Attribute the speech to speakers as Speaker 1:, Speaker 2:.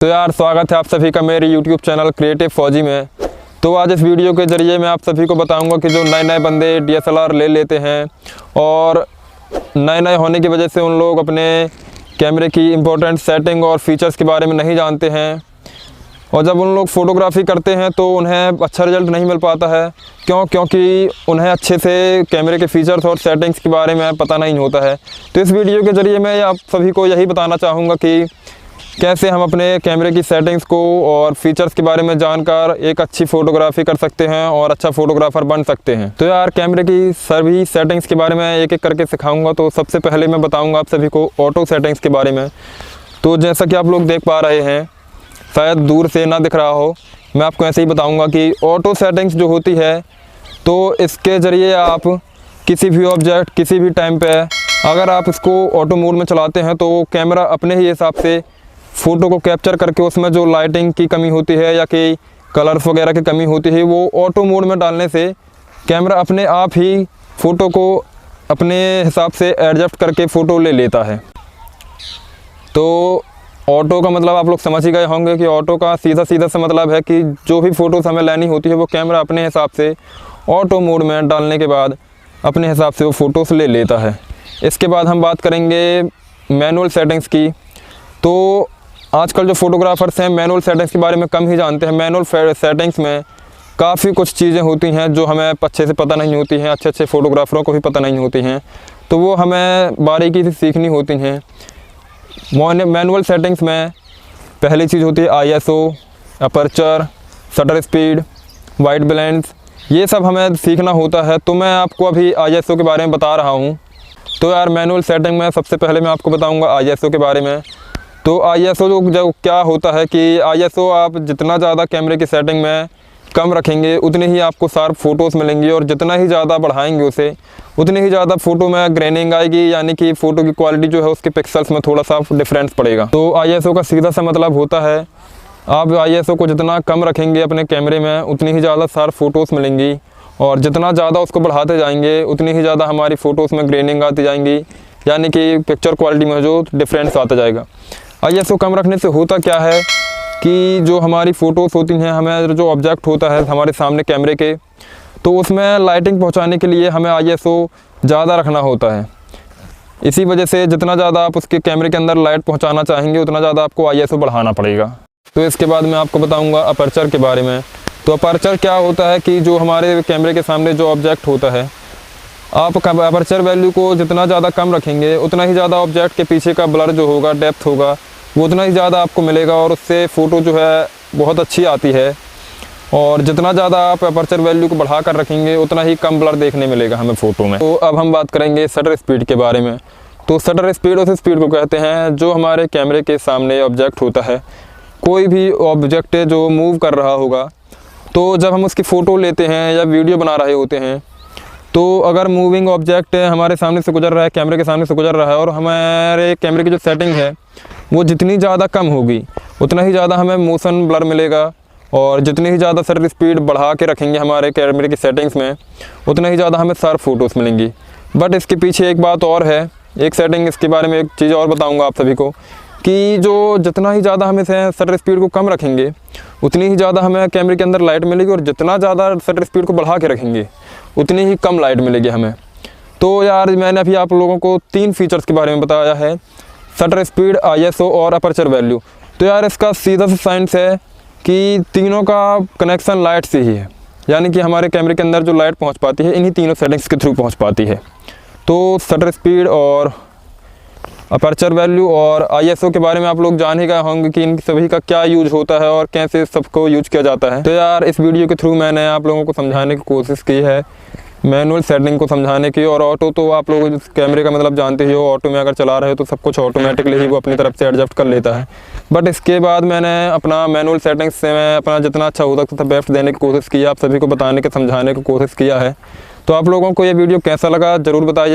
Speaker 1: तो यार स्वागत है आप सभी का मेरे YouTube चैनल क्रिएटिव फौजी में। तो आज इस वीडियो के ज़रिए मैं आप सभी को बताऊंगा कि जो नए बंदे DSLR ले लेते हैं और नए होने की वजह से उन लोग अपने कैमरे की इम्पोर्टेंट सेटिंग और फीचर्स के बारे में नहीं जानते हैं और जब उन लोग फ़ोटोग्राफी करते हैं तो उन्हें अच्छा रिज़ल्ट नहीं मिल पाता है। क्योंकि उन्हें अच्छे से कैमरे के फ़ीचर्स और सेटिंग्स के बारे में पता नहीं होता है। तो इस वीडियो के ज़रिए मैं आप सभी को यही बताना चाहूँगा कि कैसे हम अपने कैमरे की सेटिंग्स को और फीचर्स के बारे में जानकर एक अच्छी फ़ोटोग्राफी कर सकते हैं और अच्छा फ़ोटोग्राफ़र बन सकते हैं। तो यार कैमरे की सभी सेटिंग्स के बारे में एक एक करके सिखाऊंगा। तो सबसे पहले मैं बताऊंगा आप सभी को ऑटो सेटिंग्स के बारे में। तो जैसा कि आप लोग देख पा रहे हैं, शायद दूर से ना दिख रहा हो, मैं आपको ऐसे ही बताऊँगा कि ऑटो सेटिंग्स जो होती है तो इसके ज़रिए आप किसी भी ऑब्जेक्ट किसी भी टाइम पर अगर आप इसको ऑटो मोड में चलाते हैं तो कैमरा अपने ही हिसाब से फ़ोटो को कैप्चर करके उसमें जो लाइटिंग की कमी होती है या कि कलर्स वगैरह की कमी होती है वो ऑटो मोड में डालने से कैमरा अपने आप ही फ़ोटो को अपने हिसाब से एडजस्ट करके फ़ोटो ले लेता है। तो ऑटो का मतलब आप लोग समझ ही गए होंगे कि ऑटो का सीधा से मतलब है कि जो भी फ़ोटोज़ हमें लेनी होती है वो कैमरा अपने हिसाब से ऑटो मोड में डालने के बाद अपने हिसाब से वो फ़ोटोज़ ले लेता है। इसके बाद हम बात करेंगे मैनुअल सेटिंग्स की। तो आजकल जो फ़ोटोग्राफ़र्स हैं मैनुअल सेटिंग्स के बारे में कम ही जानते हैं। मैनुअल सेटिंग्स में काफ़ी कुछ चीज़ें होती हैं जो हमें अच्छे से पता नहीं होती हैं, अच्छे फ़ोटोग्राफ़रों को भी पता नहीं होती हैं, तो वो हमें बारीकी से सीखनी होती हैं। मैनुअल सेटिंग्स में पहली चीज़ होती है ISO, aperture, shutter speed, white balance, ये सब हमें सीखना होता है। तो मैं आपको अभी ISO के बारे में बता रहा हूँ। तो यार मैनुअल सेटिंग में सबसे पहले मैं आपको बताऊँगा ISO के बारे में। तो ISO जो क्या होता है कि ISO आप जितना ज़्यादा कैमरे की सेटिंग में कम रखेंगे उतनी ही आपको शार्प फ़ोटोज़ मिलेंगी और जितना ही ज़्यादा बढ़ाएंगे उसे उतनी ही ज़्यादा फ़ोटो में ग्रेनिंग आएगी, यानी कि फ़ोटो की क्वालिटी जो है उसके पिक्सल्स में थोड़ा सा डिफरेंस पड़ेगा। तो ISO का सीधा सा मतलब होता है आप ISO को जितना कम रखेंगे अपने कैमरे में उतनी ही ज़्यादा शार्प फ़ोटोज़ मिलेंगी और जितना ज़्यादा उसको बढ़ाते जाएंगे उतनी ही ज़्यादा हमारी फ़ोटोज़ में ग्रेनिंग आती जाएंगी, यानी कि पिक्चर क्वालिटी में जो डिफरेंस आता जाएगा। ISO कम रखने से होता क्या है कि जो हमारी फ़ोटोज़ होती हैं, हमें जो ऑब्जेक्ट होता है हमारे सामने कैमरे के, तो उसमें लाइटिंग पहुंचाने के लिए हमें ISO ज़्यादा रखना होता है। इसी वजह से जितना ज़्यादा आप उसके कैमरे के अंदर लाइट पहुंचाना चाहेंगे उतना ज़्यादा आपको ISO बढ़ाना पड़ेगा। तो इसके बाद मैं आपको बताऊँगा अपर्चर के बारे में। तो अपर्चर क्या होता है कि जो हमारे कैमरे के सामने जो ऑब्जेक्ट होता है, आप अपर्चर वैल्यू को जितना ज़्यादा कम रखेंगे उतना ही ज़्यादा ऑब्जेक्ट के पीछे का ब्लर जो होगा, डेप्थ होगा, वो उतना ही ज़्यादा आपको मिलेगा और उससे फ़ोटो जो है बहुत अच्छी आती है। और जितना ज़्यादा आप अपर्चर वैल्यू को बढ़ा कर रखेंगे उतना ही कम ब्लर देखने मिलेगा हमें फ़ोटो में। तो अब हम बात करेंगे शटर स्पीड के बारे में। तो शटर स्पीड उस स्पीड को कहते हैं जो हमारे कैमरे के सामने ऑब्जेक्ट होता है, कोई भी ऑब्जेक्ट जो मूव कर रहा होगा, तो जब हम उसकी फ़ोटो लेते हैं या वीडियो बना रहे होते हैं तो अगर मूविंग ऑब्जेक्ट हमारे सामने से गुजर रहा है, कैमरे के सामने से गुजर रहा है और हमारे कैमरे की जो सेटिंग है वो जितनी ज़्यादा कम होगी उतना ही ज़्यादा हमें मोशन ब्लर मिलेगा और जितनी ही ज़्यादा शटर स्पीड बढ़ा के रखेंगे हमारे कैमरे की सेटिंग्स में उतना ही ज़्यादा हमें शार्प फ़ोटोज़ मिलेंगी। बट इसके पीछे एक बात और है, एक सेटिंग इसके बारे में एक चीज़ और बताऊँगा आप सभी को कि जो जितना ही ज़्यादा हमें शटर स्पीड को कम रखेंगे उतनी ही ज़्यादा हमें कैमरे के अंदर लाइट मिलेगी और जितना ज़्यादा शटर स्पीड को बढ़ा के रखेंगे उतनी ही कम लाइट मिलेगी हमें। तो यार मैंने अभी आप लोगों को 3 फीचर्स के बारे में बताया है, शटर स्पीड, ISO और अपर्चर वैल्यू। तो यार इसका सीधा सा साइंस है कि तीनों का कनेक्शन लाइट से ही है, यानी कि हमारे कैमरे के अंदर जो लाइट पहुँच पाती है इन्हीं तीनों सेटिंग्स के थ्रू पहुँच पाती है। तो शटर स्पीड और अपर्चर वैल्यू और ISO के बारे में आप लोग जान ही गए होंगे कि इन सभी का क्या यूज होता है और कैसे सबको यूज किया जाता है। तो यार इस वीडियो के थ्रू मैंने आप लोगों को समझाने की कोशिश की है मैनुअल सेटिंग को समझाने की। और ऑटो तो आप लोग कैमरे का मतलब जानते ही हो, ऑटो में अगर चला रहे हो तो सब कुछ ऑटोमेटिकली ही वो अपनी तरफ से एडजस्ट कर लेता है। बट इसके बाद मैंने अपना मैनुअल सेटिंग्स से मैं अपना जितना अच्छा हो सकता था बेस्ट देने की कोशिश की, आप सभी को बताने के समझाने की कोशिश किया है। तो आप लोगों को ये वीडियो कैसा लगा ज़रूर बताइए।